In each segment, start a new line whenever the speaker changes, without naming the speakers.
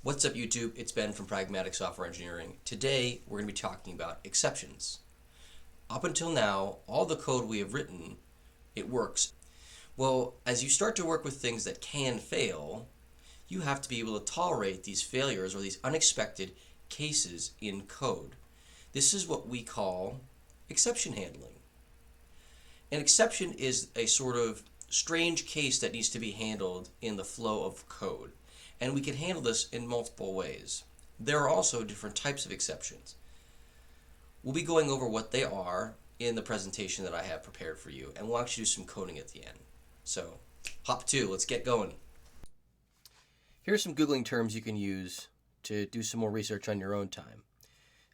What's up, YouTube? It's Ben from Pragmatic Software Engineering. Today, we're going to be talking about exceptions. Up until now, all the code we have written, it works. Well, as you start to work with things that can fail, you have to be able to tolerate these failures or these unexpected cases in code. This is what we call exception handling. An exception is a sort of strange case that needs to be handled in the flow of code. And we can handle this in multiple ways. There are also different types of exceptions. We'll be going over what they are in the presentation that I have prepared for you, and we'll actually do some coding at the end. So, hop to, let's get going. Here's some Googling terms you can use to do some more research on your own time.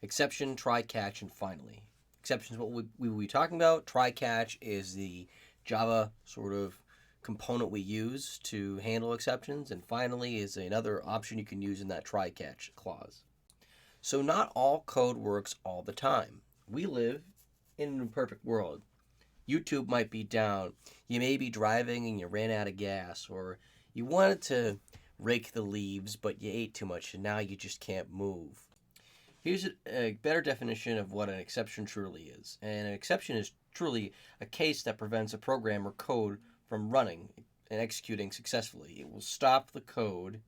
Exception, try, catch, and finally. Exception is what we will be talking about. Try, catch is the Java sort of component we use to handle exceptions, and finally is another option you can use in that try catch clause. So not all code works all the time. We live in an imperfect world. YouTube might be down, you may be driving and you ran out of gas, or you wanted to rake the leaves but you ate too much and now you just can't move. Here's a better definition of what an exception truly is. And an exception is truly a case that prevents a program or code from running and executing successfully. It will stop the code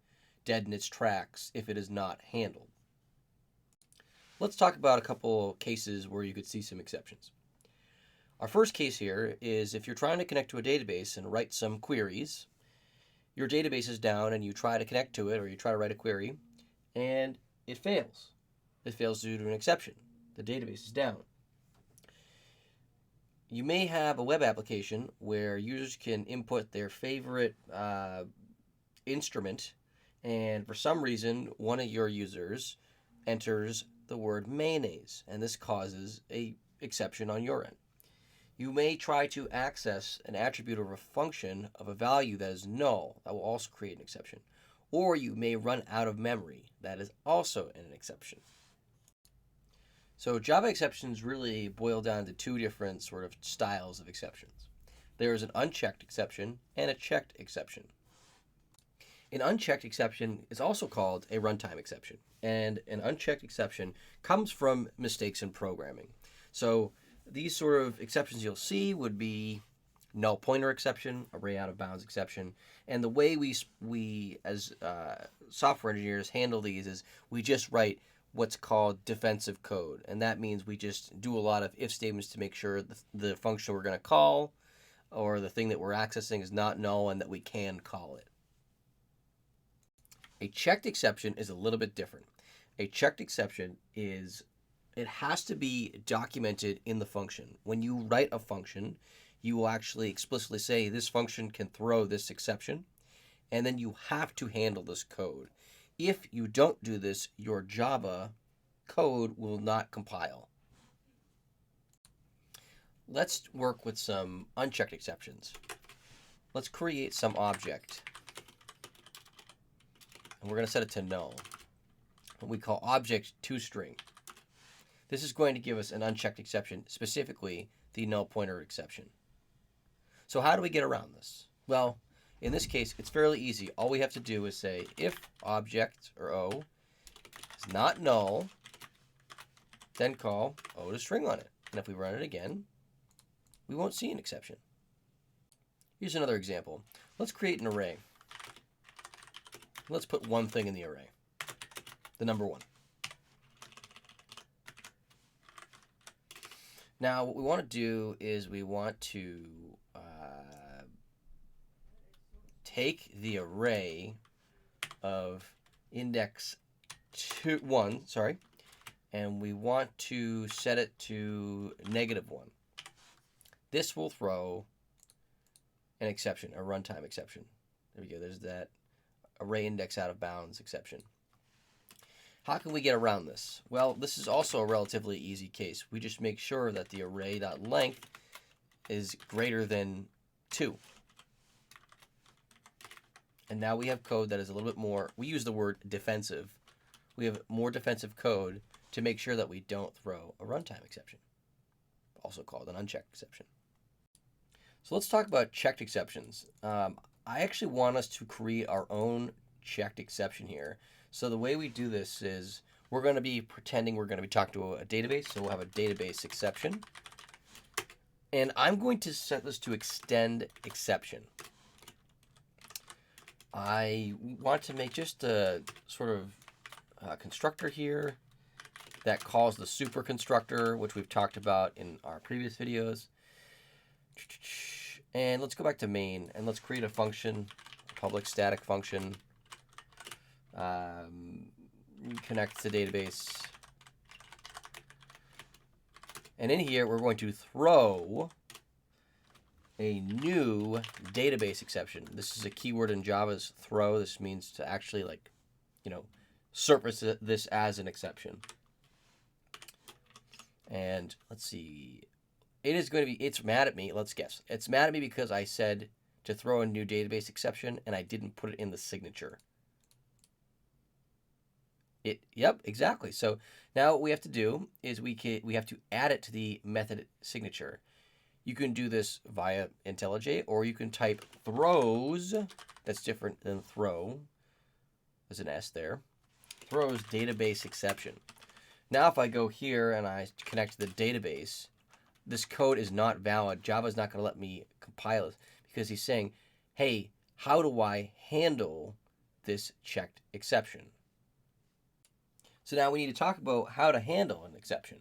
dead in its tracks if it is not handled. Let's talk about a couple cases where you could see some exceptions. Our first case here is if you're trying to connect to a database and write some queries, your database is down and you try to connect to it or you try to write a query and it fails. It fails due to an exception. The database is down. You may have a web application where users can input their favorite instrument, and for some reason, one of your users enters the word mayonnaise, and this causes an exception on your end. You may try to access an attribute or a function of a value that is null. That will also create an exception. Or you may run out of memory. That is also an exception. So Java exceptions really boil down to two different sort of styles of exceptions. There is an unchecked exception and a checked exception. An unchecked exception is also called a runtime exception, and an unchecked exception comes from mistakes in programming. So these sort of exceptions you'll see would be null pointer exception, array out of bounds exception, and the way we as software engineers handle these is we just write what's called defensive code, and that means we just do a lot of if statements to make sure the function we're going to call or the thing that we're accessing is not null and that we can call it. A checked exception is a little bit different. A checked exception is it has to be documented in the function. When you write a function, you will actually explicitly say this function can throw this exception, and then you have to handle this code. If you don't do this, your Java code will not compile. Let's work with some unchecked exceptions. Let's create some object. And we're going to set it to null. What we call object toString. This is going to give us an unchecked exception, specifically the null pointer exception. So how do we get around this? Well, in this case, it's fairly easy. All we have to do is say if object, or O, is not null, then call O to string on it. And if we run it again, we won't see an exception. Here's another example. Let's create an array. Let's put one thing in the array, the number 1. Now, what we want to do is we want to take the array of index 1, and we want to set it to -1. This will throw an exception, a runtime exception. There we go. There's that array index out of bounds exception. How can we get around this? Well, this is also a relatively easy case. We just make sure that the array.length is greater than 2. And now we have code that is a little bit more, we use the word defensive. We have more defensive code to make sure that we don't throw a runtime exception, also called an unchecked exception. So let's talk about checked exceptions. I actually want us to create our own checked exception here. So the way we do this is we're going to be pretending we're going to be talking to a database. So we'll have a database exception. And I'm going to set this to extend exception. I want to make just a sort of constructor here that calls the super constructor, which we've talked about in our previous videos. And let's go back to main and let's create a function, public static function, connect to database. And in here, we're going to throw a new database exception. This is a keyword in Java's throw. This means to actually, like, surface this as an exception. And let's see. It's mad at me. Let's guess. It's mad at me because I said to throw a new database exception and I didn't put it in the signature. Yep, exactly. So now what we have to do is we have to add it to the method signature. You can do this via IntelliJ, or you can type throws. That's different than throw. There's an S there. Throws database exception. Now if I go here and I connect to the database, this code is not valid. Java's not going to let me compile it because he's saying, hey, how do I handle this checked exception? So now we need to talk about how to handle an exception.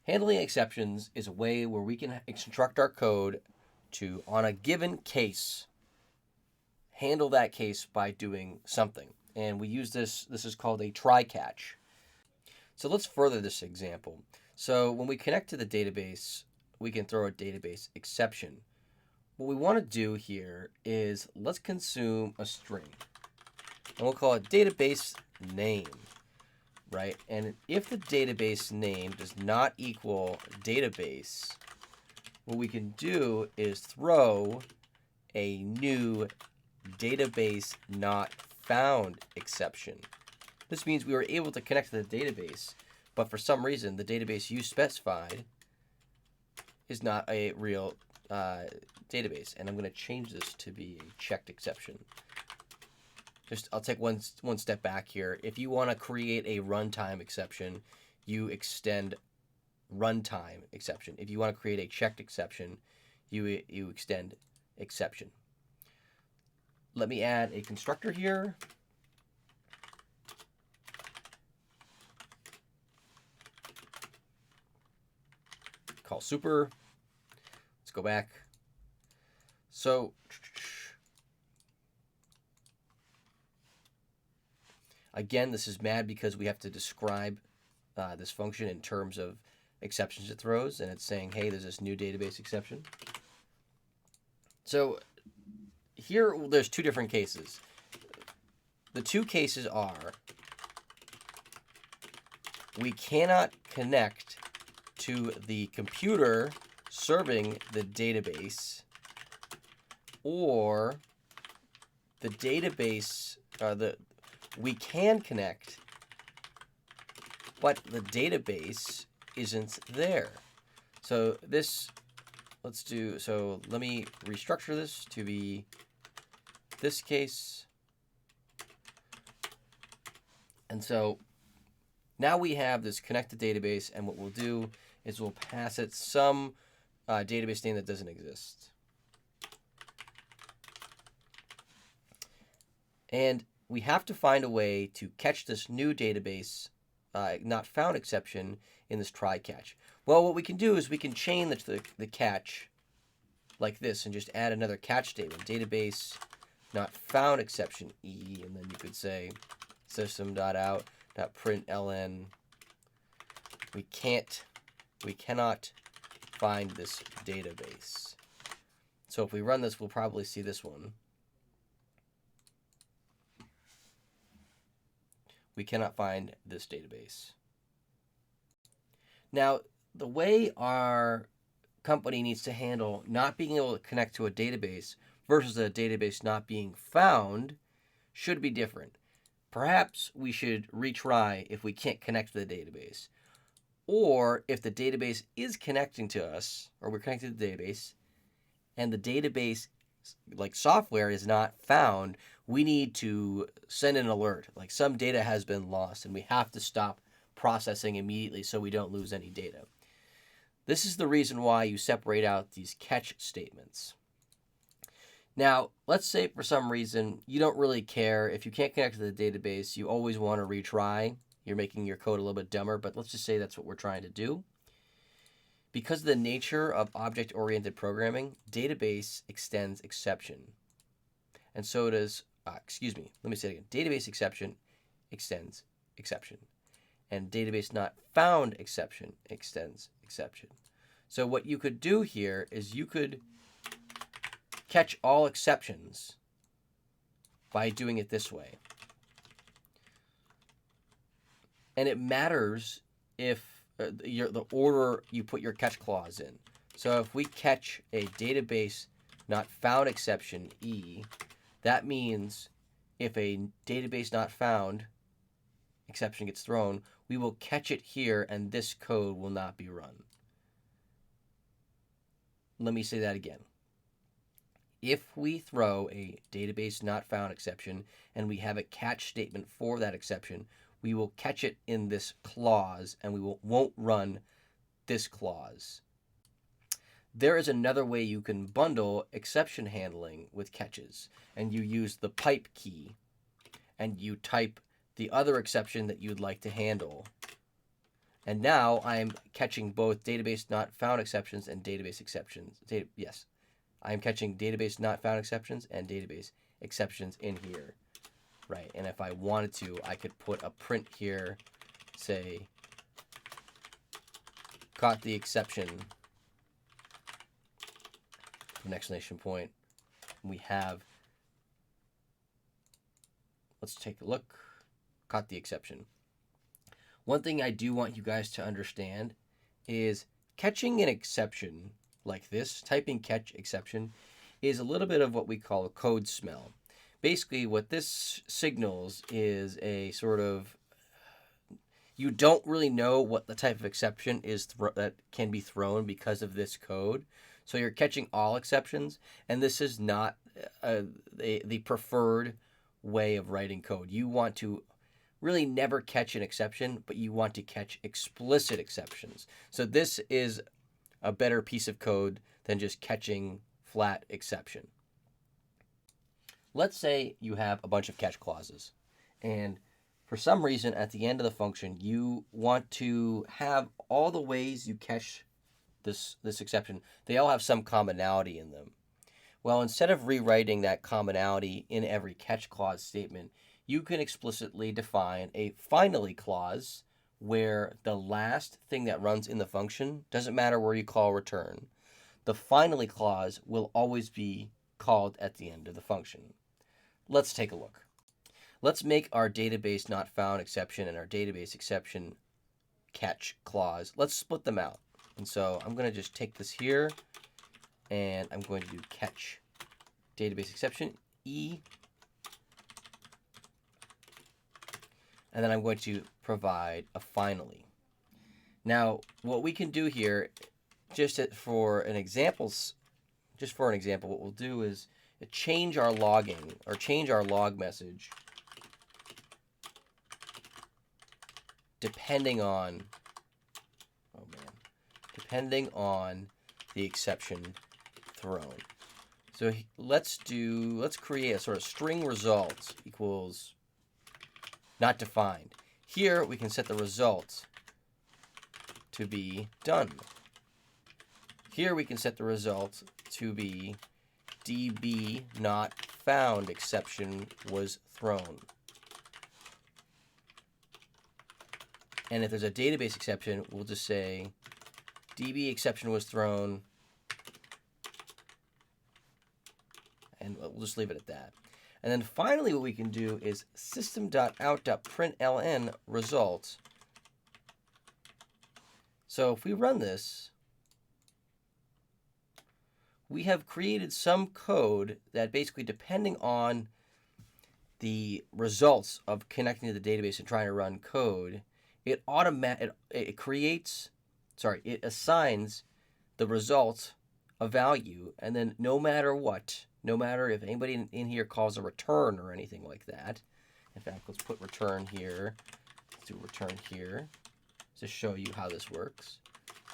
Handling exceptions is a way where we can construct our code to, on a given case, handle that case by doing something. And we use this is called a try catch. So let's further this example. So when we connect to the database, we can throw a database exception. What we want to do here is let's consume a string. And we'll call it database name, right? And if the database name does not equal database, what we can do is throw a new database not found exception. This means we were able to connect to the database, but for some reason the database you specified is not a real database. And I'm going to change this to be a checked exception. I'll take one step back here. If you want to create a runtime exception, you extend runtime exception. If you want to create a checked exception, you extend exception. Let me add a constructor here. Call super. Let's go back. So again, this is mad because we have to describe this function in terms of exceptions it throws, and it's saying, hey, there's this new database exception. So here, there's two different cases. The two cases are we cannot connect to the computer serving the database, or the database, we can connect, but the database isn't there. So let me restructure this to be this case. And so now we have this connected database, and what we'll do is we'll pass it some database name that doesn't exist. And we have to find a way to catch this new database not found exception in this try catch. Well, what we can do is we can chain the catch like this and just add another catch statement, database not found exception E, and then you could say system.out.println we cannot find this database. So if we run this, we'll probably see this one. We cannot find this database. Now, the way our company needs to handle not being able to connect to a database versus a database not being found should be different. Perhaps we should retry if we can't connect to the database. Or if the database is connecting to us, or we're connected to the database, and the database, like software, is not found, we need to send an alert, like some data has been lost, and we have to stop processing immediately so we don't lose any data. This is the reason why you separate out these catch statements. Now, let's say for some reason you don't really care. If you can't connect to the database, you always want to retry. You're making your code a little bit dumber, but let's just say that's what we're trying to do. Because of the nature of object-oriented programming, database extends exception. And so does, let me say it again. Database exception extends exception. And database not found exception extends exception. So what you could do here is you could catch all exceptions by doing it this way. And it matters if the order you put your catch clause in. So if we catch a database not found exception E, that means if a database not found exception gets thrown, we will catch it here and this code will not be run. Let me say that again. If we throw a database not found exception and we have a catch statement for that exception, we will catch it in this clause and we won't run this clause. There is another way you can bundle exception handling with catches, and you use the pipe key and you type the other exception that you'd like to handle. And now I'm catching both database not found exceptions and database exceptions. Yes, I'm catching database not found exceptions and database exceptions in here. Right, and if I wanted to, I could put a print here, say, caught the exception, an exclamation point. We have, let's take a look, caught the exception. One thing I do want you guys to understand is catching an exception like this, typing catch exception, is a little bit of what we call a code smell. Basically, what this signals is a sort of, you don't really know what the type of exception is that can be thrown because of this code. So you're catching all exceptions, and this is not the preferred way of writing code. You want to really never catch an exception, but you want to catch explicit exceptions. So this is a better piece of code than just catching flat exception. Let's say you have a bunch of catch clauses, and for some reason at the end of the function you want to have all the ways you catch this exception, they all have some commonality in them. Well, instead of rewriting that commonality in every catch clause statement, you can explicitly define a finally clause where the last thing that runs in the function, doesn't matter where you call return, the finally clause will always be called at the end of the function. Let's take a look. Let's make our database not found exception and our database exception catch clause. Let's split them out. And so I'm going to just take this here and I'm going to do catch database exception E. And then I'm going to provide a finally. Now, what we can do here, just for an example, what we'll do is change our logging or change our log message depending on the exception thrown. So let's create a sort of string result equals not defined. Here we can set the result to be done. Here we can set the result to be DB not found exception was thrown. And if there's a database exception, we'll just say DB exception was thrown, and we'll just leave it at that. And then finally what we can do is system.out.println result. So if we run this, we have created some code that basically, depending on the results of connecting to the database and trying to run code, it assigns the result a value, and then no matter what, no matter if anybody in here calls a return or anything like that. In fact, let's put return here. Let's do return here to show you how this works.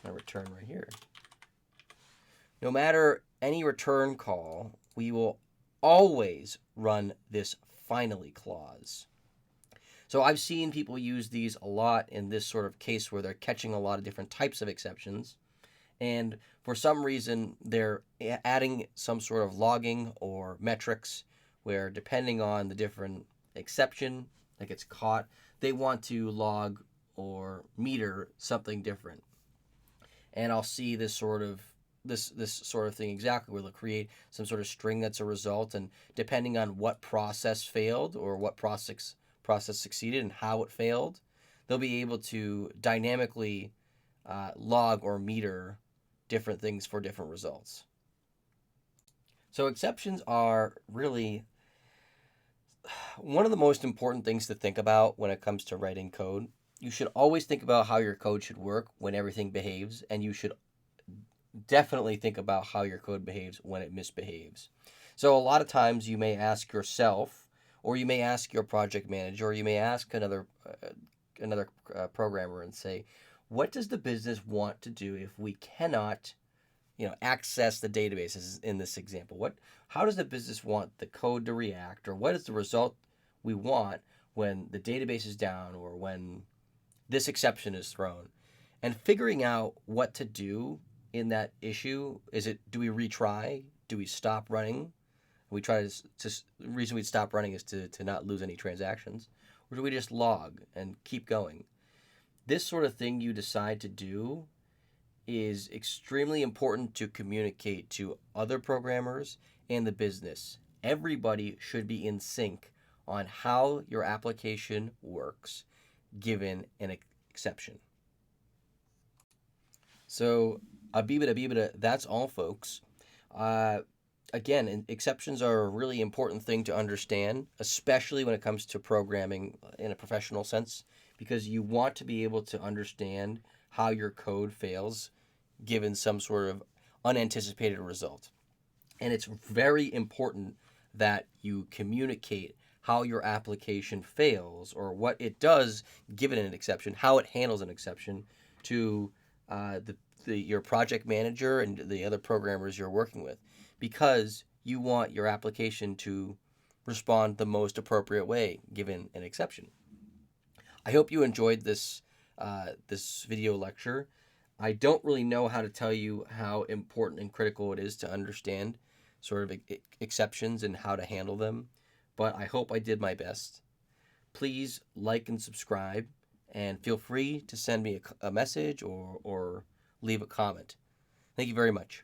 And return right here. No matter any return call, we will always run this finally clause. So I've seen people use these a lot in this sort of case where they're catching a lot of different types of exceptions. And for some reason, they're adding some sort of logging or metrics where, depending on the different exception that gets caught, they want to log or meter something different. And I'll see this sort of thing exactly, where they'll create some sort of string that's a result, and depending on what process failed or what process succeeded and how it failed, they'll be able to dynamically log or meter different things for different results. So exceptions are really one of the most important things to think about when it comes to writing code. You should always think about how your code should work when everything behaves, and you should definitely think about how your code behaves when it misbehaves. So a lot of times you may ask yourself, or you may ask your project manager, or you may ask another programmer and say, what does the business want to do if we cannot access the databases in this example? How does the business want the code to react, or what is the result we want when the database is down or when this exception is thrown? And figuring out what to do in that issue. Do we retry? Do we stop running? The reason we'd stop running is to not lose any transactions. Or do we just log and keep going? This sort of thing you decide to do is extremely important to communicate to other programmers and the business. Everybody should be in sync on how your application works given an exception. So, abibida, that's all, folks. Again, exceptions are a really important thing to understand, especially when it comes to programming in a professional sense, because you want to be able to understand how your code fails given some sort of unanticipated result. And it's very important that you communicate how your application fails, or what it does given an exception, how it handles an exception, to your project manager and the other programmers you're working with, because you want your application to respond the most appropriate way given an exception. I hope you enjoyed this video lecture. I don't really know how to tell you how important and critical it is to understand sort of exceptions and how to handle them, but I hope I did my best. Please like and subscribe, and feel free to send me a message or leave a comment. Thank you very much.